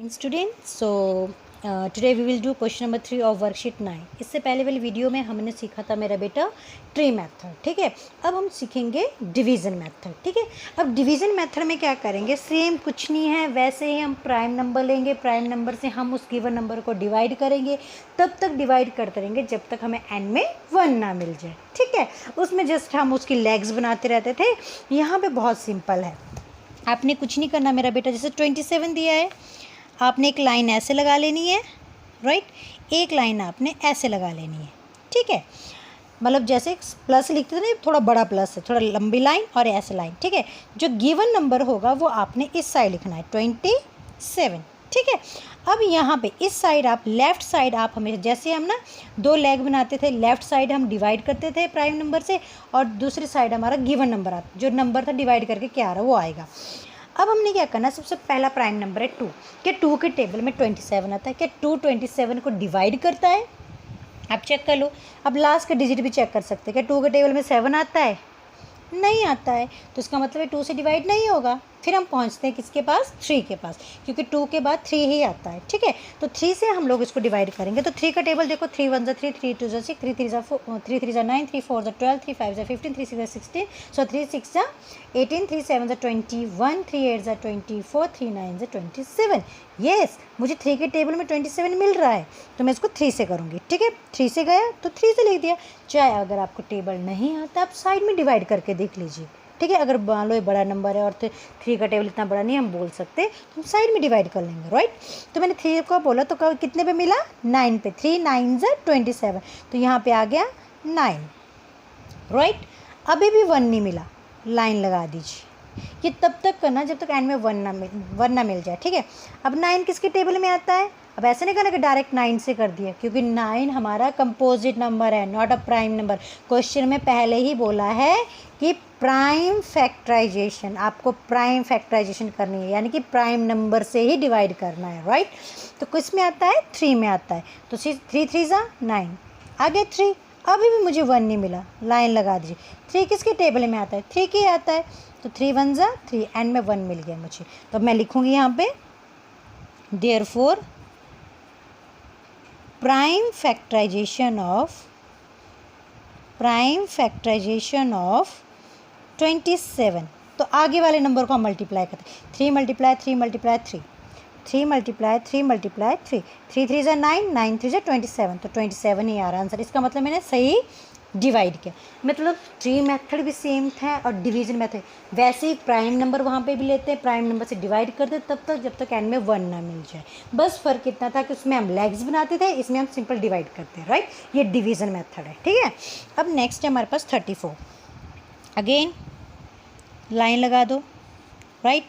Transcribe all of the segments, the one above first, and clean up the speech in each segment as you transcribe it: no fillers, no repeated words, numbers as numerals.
Student so today we will do question number 3 of worksheet 9। इससे पहले वाली video में हमने सीखा था मेरा बेटा ट्री मेथड, ठीक है। अब हम सीखेंगे डिवीज़न मेथड, ठीक है। अब डिवीज़न मेथड में क्या करेंगे, सेम कुछ नहीं है, वैसे ही हम प्राइम नंबर लेंगे, प्राइम नंबर से हम उस गिवन नंबर को डिवाइड करेंगे, तब तक डिवाइड करते रहेंगे जब तक हमें एन में 1 ना मिल जाए, ठीक है। उसमें जस्ट हम उसकी लेग्स बनाते रहते थे। यहाँ पे बहुत सिंपल है, आपने कुछ नहीं करना मेरा बेटा। जैसे 27 दिया है, आपने एक लाइन ऐसे लगा लेनी है, राइट, एक लाइन आपने ऐसे लगा लेनी है, ठीक है। मतलब जैसे प्लस लिखते थे ना, थोड़ा बड़ा प्लस है, थोड़ा लंबी लाइन और ऐसे लाइन, ठीक है। जो गिवन नंबर होगा वो आपने इस साइड लिखना है 27, ठीक है। अब यहाँ पे इस साइड आप लेफ़्ट साइड आप हमेशा, जैसे हम ना 2 लेग बनाते थे, लेफ़्ट साइड हम डिवाइड करते थे प्राइम नंबर से और दूसरी साइड हमारा गिवन नंबर आता, जो नंबर था डिवाइड करके क्या आ रहा है वो आएगा। अब हमने क्या करना है, सबसे पहला प्राइम नंबर है 2। क्या 2 के टेबल में 27 आता है? क्या 2 27 को डिवाइड करता है? आप चेक कर लो। अब लास्ट का डिजिट भी चेक कर सकते हैं। क्या 2 के टेबल में 7 आता है? नहीं आता है, तो इसका मतलब है 2 से डिवाइड नहीं होगा। फिर हम पहुंचते हैं किसके पास? 3 के पास, क्योंकि 2 के बाद 3 ही आता है, ठीक है। तो 3 से हम लोग इसको डिवाइड करेंगे। तो 3 का टेबल देखो, 3 1 3, 3 2 6, 3 3 4, 3 3 9, 3 4 12, 3 5 15, 3 6 16, सो 3 6 18, 3 7 21, 3 8 24, 3 9 27। येस, मुझे 3 के टेबल में 27 मिल रहा है, तो मैं इसको 3 से करूँगी, ठीक है। 3 से गया तो 3 से लिख दिया। चाहे अगर आपको टेबल नहीं आता, आप साइड में डिवाइड करके देख लीजिए, ठीक है। अगर मान लो ये बड़ा नंबर है और 3 का टेबल इतना बड़ा नहीं हम बोल सकते, तो हम साइड में डिवाइड कर लेंगे, राइट। तो मैंने 3 को बोला तो कितने पे मिला? 9 पे। 3 9 27, तो यहाँ पे आ गया 9, राइट। अभी भी 1 नहीं मिला, लाइन लगा दीजिए। ये तब तक करना जब तक एंड में 1 ना मिल जाए, ठीक है। अब 9 किसके टेबल में आता है? अब ऐसे नहीं करना कि डायरेक्ट 9 से कर दिया, क्योंकि 9 हमारा कंपोजिट नंबर है, not a prime number. Question में पहले ही बोला है कि प्राइम फैक्टराइजेशन, आपको प्राइम फैक्टराइजेशन करनी है, यानी कि प्राइम नंबर से ही डिवाइड करना है, राइट। तो किस में आता है? 3 में आता है। तो 3 3 9, आगे 3। अभी भी मुझे 1 नहीं मिला, लाइन लगा दीजिए। 3 किसके टेबल में आता है? 3 के आता है, तो 3 1 3, एंड में 1 मिल गया मुझे। तो मैं लिखूँगी यहाँ पे देयरफॉर प्राइम फैक्टराइजेशन ऑफ 27। तो आगे वाले नंबर को हम मल्टीप्लाई करते हैं। 3 मल्टीप्लाई 3 मल्टीप्लाई 3, 3 मल्टीप्लाई 3 मल्टीप्लाई 3, 3 3 9, 9 3 27, तो 27 ही आ रहा आंसर। इसका मतलब मैंने सही डिवाइड किया। मतलब ट्री मेथड भी सेम था और डिवीजन मेथड वैसे ही, प्राइम नंबर वहाँ पे भी लेते हैं, प्राइम नंबर से डिवाइड करते तब तक जब तक एंड में 1 ना मिल जाए। बस फ़र्क इतना था कि उसमें हम लेग्स बनाते थे, इसमें हम सिंपल डिवाइड करते हैं, राइट। ये डिवीज़न मेथड है, ठीक है। अब नेक्स्ट है हमारे पास 34। अगेन लाइन लगा दो, राइट।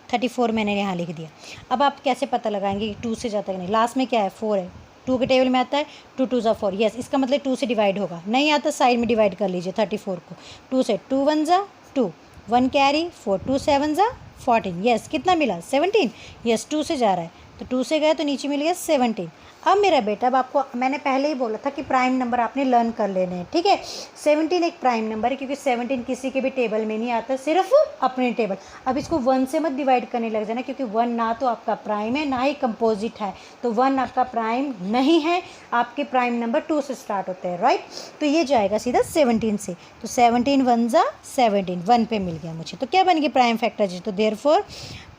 34 मैंने यहाँ लिख दिया। अब आप कैसे पता लगाएंगे कि 2 से जाता है कि नहीं? लास्ट में क्या है? 4 है, 2 के टेबल में आता है, 2 2 4, यस। इसका मतलब 2 से डिवाइड होगा। नहीं आता, साइड में डिवाइड कर लीजिए 34 को। 2 से 2 1 2, 1 कैरी 4, 2 7 14, यस। कितना मिला? 17, यस। 2 से जा रहा है, तो 2 से गया तो नीचे मिल गया 17। अब मेरा बेटा, अब आपको मैंने पहले ही बोला था कि प्राइम नंबर आपने लर्न कर लेने हैं, ठीक है। 17 एक प्राइम नंबर है, क्योंकि 17 किसी के भी टेबल में नहीं आता, सिर्फ अपने टेबल। अब इसको 1 से मत डिवाइड करने लग जाना, क्योंकि 1 ना तो आपका प्राइम है, ना ही कंपोजिट है। तो 1 आपका प्राइम नहीं है, आपके प्राइम नंबर 2 से स्टार्ट होते हैं, राइट। तो ये जाएगा सीधा 17 से, तो 17 1 17, 1 पे मिल गया मुझे। तो क्या बन गया? Prime factorization. तो देयरफॉर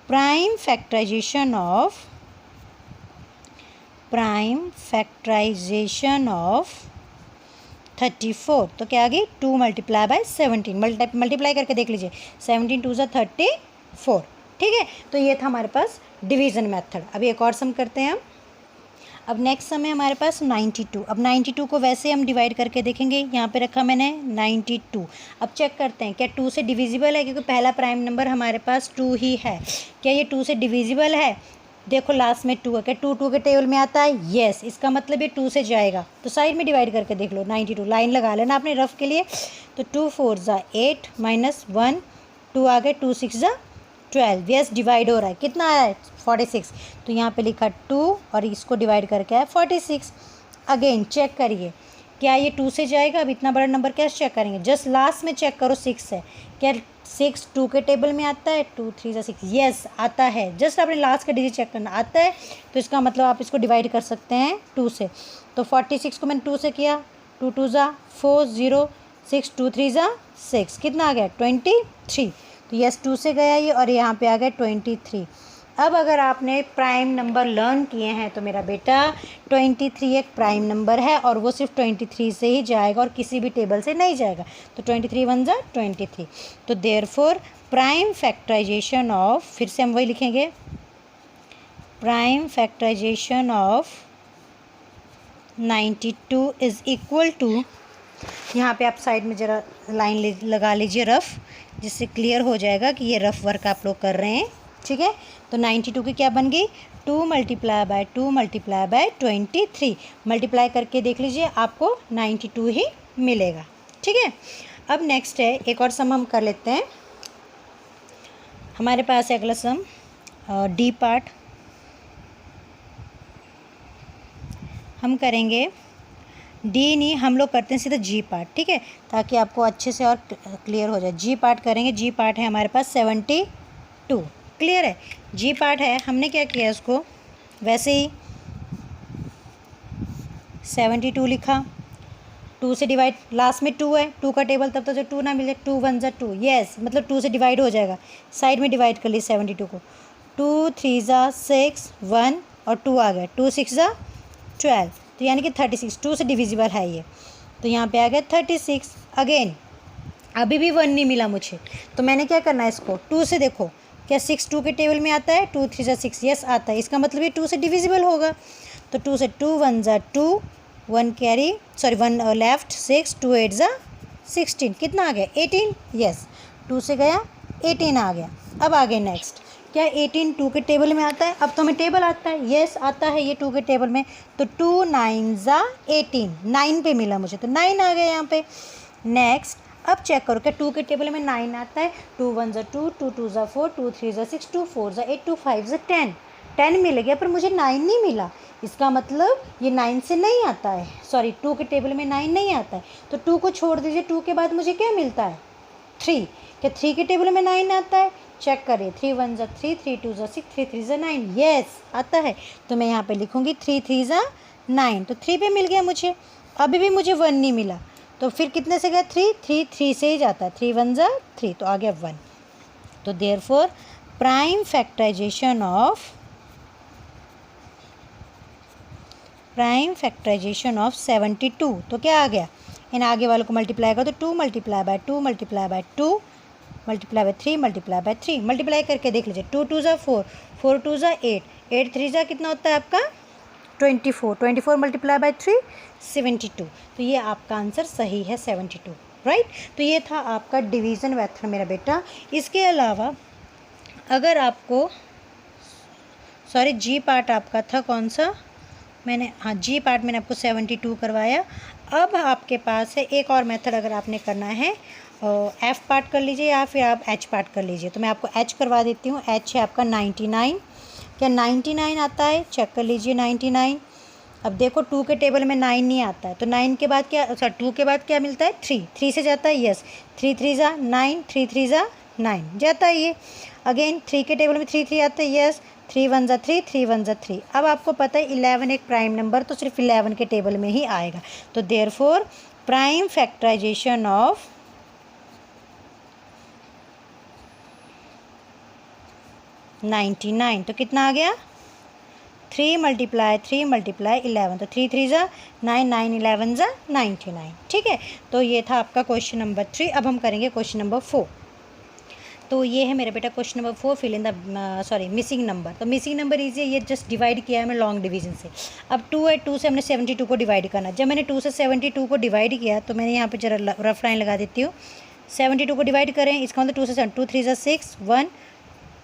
प्राइम फैक्टराइजेशन ऑफ 34, तो क्या आ गई? 2 मल्टीप्लाई बाय 17, मल्टीप्लाई करके देख लीजिए। 17 2 34, ठीक है। तो ये था हमारे पास डिवीज़न मेथड। अभी एक और सम करते हैं हम। अब नेक्स्ट सम है हमारे पास 92। अब 92 को वैसे हम डिवाइड करके देखेंगे। यहाँ पे रखा मैंने 92। अब चेक करते हैं क्या 2 से डिविजिबल है, क्योंकि पहला प्राइम नंबर हमारे पास 2 ही है। क्या ये 2 से डिविजिबल है? देखो लास्ट में 2 है, क्या 2 2 के टेबल में आता है? येस। इसका मतलब ये 2 से जाएगा, तो साइड में डिवाइड करके देख लो। 92 लाइन लगा लेना आपने रफ के लिए। तो 2 4 8 -1, 2 आ गए, 2 6 12, यस। डिवाइड हो रहा है, कितना आया है? 46। तो यहाँ पे लिखा 2 और इसको डिवाइड करके आया 46। अगेन चेक करिए, क्या ये 2 से जाएगा? अब इतना बड़ा नंबर कैसे चेक करेंगे? जस्ट लास्ट में चेक करो, 6 है। क्या 6 2 के टेबल में आता है, 2 3 जा 6, यस आता है। जस्ट आपने लास्ट का डिजिट चेक करना, आता है तो इसका मतलब आप इसको डिवाइड कर सकते हैं 2 से। तो 46 को मैंने 2 से किया, 2 2 जा 4 0 6 2 3 जा 6, कितना आ गया 23। तो यस 2 से गया ये और यहाँ पे आ गया 23। अब अगर आपने प्राइम नंबर लर्न किए हैं तो मेरा बेटा 23 एक प्राइम नंबर है और वो सिर्फ 23 से ही जाएगा और किसी भी टेबल से नहीं जाएगा। तो 23 1 जा 23। तो देयरफॉर प्राइम फैक्टराइजेशन ऑफ, फिर से हम वही लिखेंगे, prime factorization of 92 is equal to, यहाँ पे आप साइड में ज़रा लाइन लगा लीजिए रफ़, जिससे क्लियर हो जाएगा कि ये रफ़ वर्क आप लोग कर रहे हैं, ठीक है। तो 92 की क्या बन गई, 2 × 2 × 23, मल्टीप्लाई करके देख लीजिए आपको 92 ही मिलेगा, ठीक है। अब नेक्स्ट है एक और सम हम कर लेते हैं। हमारे पास है अगला सम डी पार्ट, हम करेंगे डी नहीं, हम लोग करते हैं सीधा जी पार्ट, ठीक है, ताकि आपको अच्छे से और क्लियर हो जाए। जी पार्ट करेंगे, जी पार्ट है हमारे पास 72, क्लियर है। जी पार्ट है, हमने क्या किया इसको वैसे ही 72 लिखा, 2 से डिवाइड, लास्ट में 2 है, 2 का टेबल तब तक जो 2 ना मिले, 2 1 जा 2, यस मतलब 2 से डिवाइड हो जाएगा, साइड में डिवाइड कर ली 72 को, 2 3 जा 6 1 और 2 आ गया, 2 6 जा 12, तो यानी कि 36, 2 से डिविजिबल है ये, तो यहाँ पे आ गया 36। अगेन अभी भी 1 नहीं मिला मुझे, तो मैंने क्या करना है इसको 2 से, देखो क्या 6 2 के टेबल में आता है, 2 3 जा 6, यस आता है, इसका मतलब ये 2 से डिविजिबल होगा। तो 2 से 2 1 जा 2, 1 कैरी, सॉरी 1 लेफ्ट, 6 2 8 जा 16, कितना आ गया 18, यस 2 से गया 18 आ गया। अब आगे नेक्स्ट, क्या 18 2 के टेबल में आता है, अब तो हमें टेबल आता है, यस आता है ये 2 के टेबल में, तो 2 9 जा 18, 9 पे मिला मुझे, तो 9 आ गया यहाँ पे। नेक्स्ट अब चेक करो क्या 2 के टेबल में 9 आता है, 2 1 जा 2, 2 2 जा 4, 2 3 जा 6, 2 4 जा 8, 2 5 जा 10, 10 मिल गया, पर मुझे 9 नहीं मिला, इसका मतलब ये 9 से नहीं आता है, सॉरी 2 के टेबल में 9 नहीं आता है, तो 2 को छोड़ दीजिए, 2 के बाद मुझे क्या मिलता है 3, क्या 3 के टेबल में 9 आता है, चेक करिए, 3 1 जा 3, 3 2 जा 6, 3 3 जा 9, यस आता है, तो मैं यहाँ पे लिखूँगी 3 3 जा 9, तो 3 पे मिल गया मुझे। अभी भी मुझे 1 नहीं मिला, तो फिर कितने से गया 3 3 3 से ही जाता है, 3 1 जा 3, तो आ गया 1। तो देयरफॉर प्राइम फैक्टराइजेशन ऑफ 72, तो क्या आ गया, इन आगे वालों को मल्टीप्लाई करो, तो 2 × 2 × 2 multiply by 3 multiply by 3, multiply करके देख लीजिए, 2 2 जा 4, 4 2 जा 8, 8 3 जा कितना होता है आपका 24, 24 मल्टीप्लाई बाय 3 72, तो ये आपका आंसर सही है 72, राइट। तो ये था आपका डिवीज़न मेथड मेरा बेटा। इसके अलावा अगर आपको, सॉरी जी पार्ट आपका था कौन सा, मैंने हाँ जी पार्ट मैंने आपको 72 करवाया। अब आपके पास है एक और मेथड, अगर आपने करना है एफ़ पार्ट कर लीजिए या फिर आप एच पार्ट कर लीजिए, तो मैं आपको एच करवा देती हूँ। एच है आपका 99, क्या 99 आता है, चेक कर लीजिए 99। अब देखो 2 के टेबल में 9 नहीं आता है, तो 9 के बाद क्या, सॉरी 2 के बाद क्या मिलता है 3, 3 से जाता है, यस 3 3 जा 9, 3 3 जा 9 जाता है ये। अगेन 3 के टेबल में 3 3 आता है, यस 3 1 जा 3, 3 1 जा 3। अब आपको पता है 11 एक प्राइम नंबर, तो सिर्फ 11 के टेबल में ही आएगा, तो देयरफॉर प्राइम फैक्टराइजेशन ऑफ 99, तो कितना आ गया 3 × 3 × 11, तो 3 3 जा 9, 9 11 जा 99, ठीक है। तो ये था आपका क्वेश्चन नंबर 3। अब हम करेंगे क्वेश्चन नंबर 4। तो ये है मेरा बेटा question number 4, fill in the sorry missing number. तो मिसिंग नंबर इजी है, ये जस्ट डिवाइड किया है मैं लॉन्ग डिवीजन से। अब 2 है, 2 से हमने 72 को डिवाइड करना। जब मैंने 2 से 72 को डिवाइड किया तो मैंने यहाँ पे जरा रफ लाइन लगा देती हूँ। 72 को डिवाइड करें, इसका मतलब 2 से 7, 2 3 जा 6, 1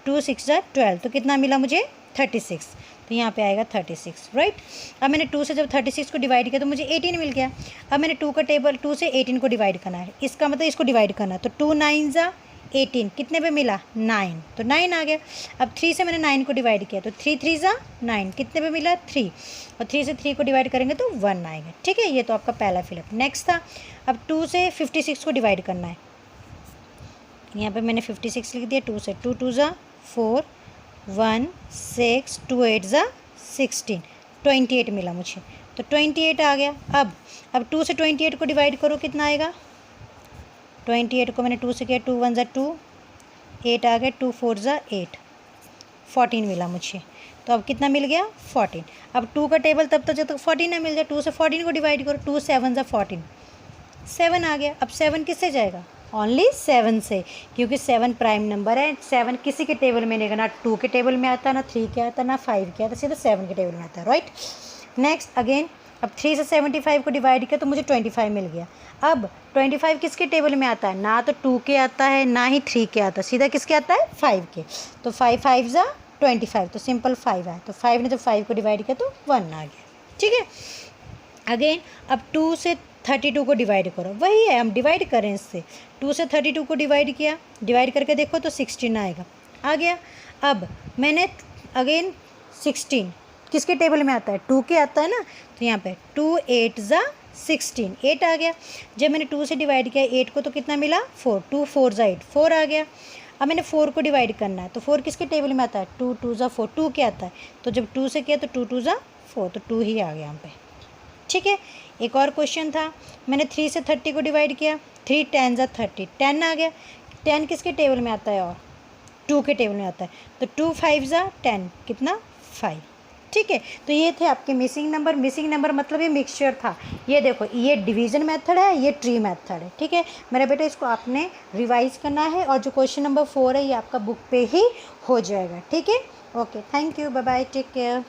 2 6 जा 12, तो कितना मिला मुझे 36, तो यहाँ पे आएगा 36, राइट। अब मैंने 2 से जब 36 को डिवाइड किया तो मुझे 18 मिल गया। अब मैंने 2 का टेबल 2 से 18 को डिवाइड करना है, इसका मतलब इसको डिवाइड करना है, तो 2 9 जा 18, कितने पे मिला 9, तो 9 आ गया। अब 3 से मैंने 9 को डिवाइड किया, तो 3 3 जा 9, कितने पे मिला 3, और 3 से 3 को डिवाइड करेंगे तो 1 आएगा, ठीक है। ये तो आपका पहला फिलअप। नेक्स्ट था अब 2 से 56 को डिवाइड करना है, यहाँ पे मैंने 56 लिख दिया, 2 से 2 2 ज़ा 4, 1 6 2 8 ज़ा 16, 28 मिला मुझे, तो 28 आ गया। अब 2 से 28 को डिवाइड करो, कितना आएगा? 28 को मैंने 2 से किया, 2 1 ज़ा 2, 8 आ गया, 2 4 ज़ा 8, 14 मिला मुझे। तो अब कितना मिल गया? 14। अब 2 का टेबल तब तक जब तक 14 ना मिल जाए, 2 से 14 को डिवाइड करो, 2 7 ज़ा 14, 7 आ गया। अब 7 किससे जाएगा? ओनली 7 से, क्योंकि 7 प्राइम नंबर है। 7 किसी के टेबल में नहीं, ना 2 के टेबल में आता, ना 3 के आता, ना 5 के आता, सीधा 7 के टेबल में आता है, राइट। नेक्स्ट अगेन, अब 3 से 75 को डिवाइड किया तो मुझे 25 मिल गया। अब 25 किसके टेबल में आता है? ना तो 2 के आता है, ना ही 3 के आता है, सीधा किसके आता है? 5 के। तो 5 5 ज़ा 25, तो सिंपल 5 आया। तो 5 ने जब 5 को डिवाइड किया तो 1 आ गया, ठीक है। अगेन अब 2 से 32 को डिवाइड करो, वही है, हम डिवाइड करें इससे। 2 से 32 को डिवाइड किया, डिवाइड करके देखो तो 16 आएगा, आ गया। अब मैंने अगेन 16 किसके टेबल में आता है? 2 के आता है ना, तो यहाँ पे 2 8 ज़ा 16, 8 आ गया। जब मैंने 2 से डिवाइड किया 8 को तो कितना मिला? 4, 2 4 ज़ा 8, 4 आ गया। अब मैंने 4 को डिवाइड करना है, तो 4 किसके टेबल में आता है? 2 2 ज़ा 4, 2 के आता है, तो जब 2 से किया तो 2 2 ज़ा 4, तो 2 ही आ गया यहाँ पे, ठीक है। एक और क्वेश्चन था, मैंने 3 से 30 को डिवाइड किया, 3 10 ज़ा 30, 10 आ गया। 10 किसके टेबल में आता है? और 2 के टेबल में आता है, तो 2 5 ज़ा 10, कितना? 5, ठीक है। तो ये थे आपके मिसिंग नंबर। मिसिंग नंबर मतलब ये मिक्सचर था। ये देखो, ये डिवीज़न मेथड है, ये ट्री मेथड है, ठीक है मेरा बेटा। इसको आपने रिवाइज करना है, और जो क्वेश्चन नंबर 4 है ये आपका बुक पे ही हो जाएगा, ठीक है। Okay, thank you, bye bye, take care.